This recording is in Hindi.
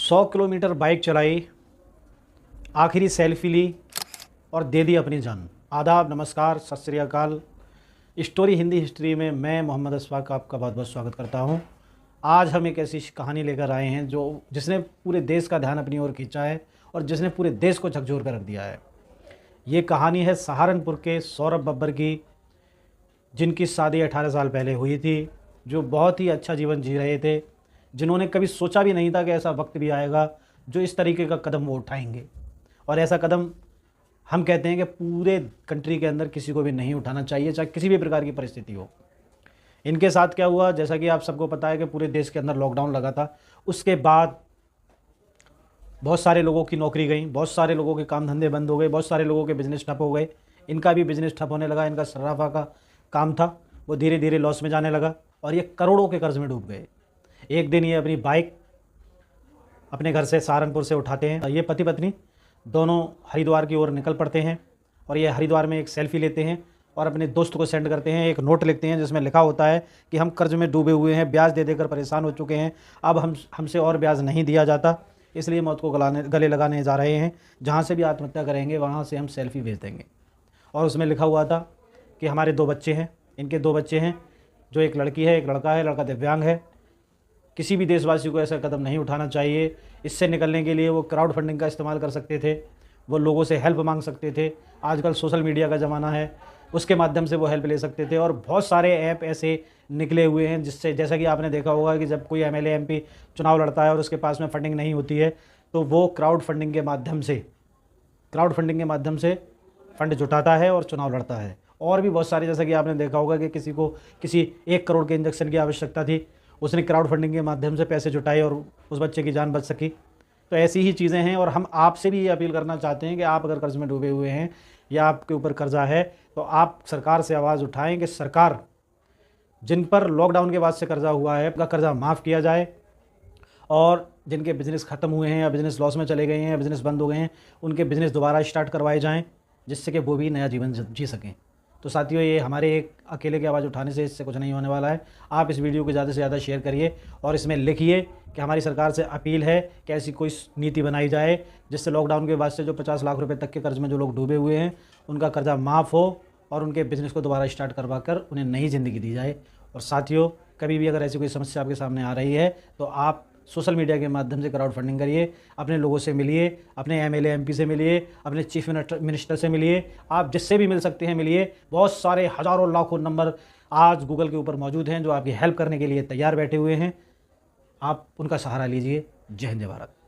100 किलोमीटर बाइक चलाई, आखिरी सेल्फी ली और दे दी अपनी जान। आदाब, नमस्कार, सत श्री अकाल। स्टोरी हिंदी हिस्ट्री में मैं मोहम्मद अशफाक आपका बहुत बहुत स्वागत करता हूं। आज हम एक ऐसी कहानी लेकर आए हैं जिसने पूरे देश का ध्यान अपनी ओर खींचा है और जिसने पूरे देश को झकझोर कर रख दिया है। ये कहानी है सहारनपुर के सौरभ बब्बर की, जिनकी शादी 18 साल पहले हुई थी, जो बहुत ही अच्छा जीवन जी रहे थे, जिन्होंने कभी सोचा भी नहीं था कि ऐसा वक्त भी आएगा जो इस तरीके का कदम वो उठाएंगे। और ऐसा कदम हम कहते हैं कि पूरे कंट्री के अंदर किसी को भी नहीं उठाना चाहिए, चाहे किसी भी प्रकार की परिस्थिति हो। इनके साथ क्या हुआ, जैसा कि आप सबको पता है कि पूरे देश के अंदर लॉकडाउन लगा था। उसके बाद बहुत सारे लोगों की नौकरी गई, बहुत सारे लोगों के काम धंधे बंद हो गए, बहुत सारे लोगों के बिज़नेस ठप हो गए। इनका भी बिज़नेस ठप होने लगा। इनका सर्राफा का काम था, वो धीरे धीरे लॉस में जाने लगा और ये करोड़ों के कर्ज में डूब गए। एक दिन ये अपनी बाइक अपने घर से सहारनपुर से उठाते हैं। ये पति पत्नी दोनों हरिद्वार की ओर निकल पड़ते हैं और ये हरिद्वार में एक सेल्फी लेते हैं और अपने दोस्त को सेंड करते हैं। एक नोट लिखते हैं जिसमें लिखा होता है कि हम कर्ज में डूबे हुए हैं, ब्याज दे देकर परेशान हो चुके हैं, अब हमसे और ब्याज नहीं दिया जाता, इसलिए मौत को गले लगाने जा रहे हैं। जहाँ से भी आत्महत्या करेंगे वहाँ से हम सेल्फी भेज देंगे। और उसमें लिखा हुआ था कि हमारे 2 बच्चे हैं, इनके 2 बच्चे हैं, जो एक लड़की है, एक लड़का है। लड़का दिव्यांग है। किसी भी देशवासी को ऐसा कदम नहीं उठाना चाहिए। इससे निकलने के लिए वो क्राउड फंडिंग का इस्तेमाल कर सकते थे, वो लोगों से हेल्प मांग सकते थे। आजकल सोशल मीडिया का ज़माना है, उसके माध्यम से वो हेल्प ले सकते थे। और बहुत सारे ऐप ऐसे निकले हुए हैं जिससे, जैसा कि आपने देखा होगा कि जब कोई एमएलए एमपी चुनाव लड़ता है और उसके पास में फंडिंग नहीं होती है तो वो क्राउड फंडिंग के माध्यम से फंड जुटाता है और चुनाव लड़ता है। और भी बहुत सारे, जैसा कि आपने देखा होगा कि किसी को किसी 1 करोड़ के इंजेक्शन की आवश्यकता थी, उसने क्राउड फंडिंग के माध्यम से पैसे जुटाए और उस बच्चे की जान बच सकी। तो ऐसी ही चीज़ें हैं। और हम आपसे भी ये अपील करना चाहते हैं कि आप अगर कर्ज में डूबे हुए हैं या आपके ऊपर कर्जा है तो आप सरकार से आवाज़ उठाएं कि सरकार, जिन पर लॉकडाउन के बाद से कर्जा हुआ है, उनका कर्जा माफ़ किया जाए और जिनके बिज़नेस ख़त्म हुए हैं या बिज़नेस लॉस में चले गए हैं या बिज़नेस बंद हो गए हैं, उनके बिज़नेस दोबारा स्टार्ट करवाए जाएँ, जिससे कि वो भी नया जीवन जी सकें। तो साथियों, ये हमारे एक अकेले की आवाज़ उठाने से इससे कुछ नहीं होने वाला है। आप इस वीडियो को ज़्यादा से ज़्यादा शेयर करिए और इसमें लिखिए कि हमारी सरकार से अपील है कि ऐसी कोई नीति बनाई जाए जिससे लॉकडाउन के बाद से जो 50 लाख रुपए तक के कर्ज में जो लोग डूबे हुए हैं उनका कर्जा माफ़ हो और उनके बिज़नेस को दोबारा स्टार्ट करवा कर उन्हें नई ज़िंदगी दी जाए। और साथियों, कभी भी अगर ऐसी कोई समस्या आपके सामने आ रही है तो आप सोशल मीडिया के माध्यम से क्राउड फंडिंग करिए, अपने लोगों से मिलिए, अपने एमएलए एमपी से मिलिए, अपने चीफ मिनिस्टर से मिलिए, आप जिससे भी मिल सकते हैं मिलिए। बहुत सारे हज़ारों लाखों नंबर आज गूगल के ऊपर मौजूद हैं जो आपकी हेल्प करने के लिए तैयार बैठे हुए हैं। आप उनका सहारा लीजिए। जय हिंद, जय भारत।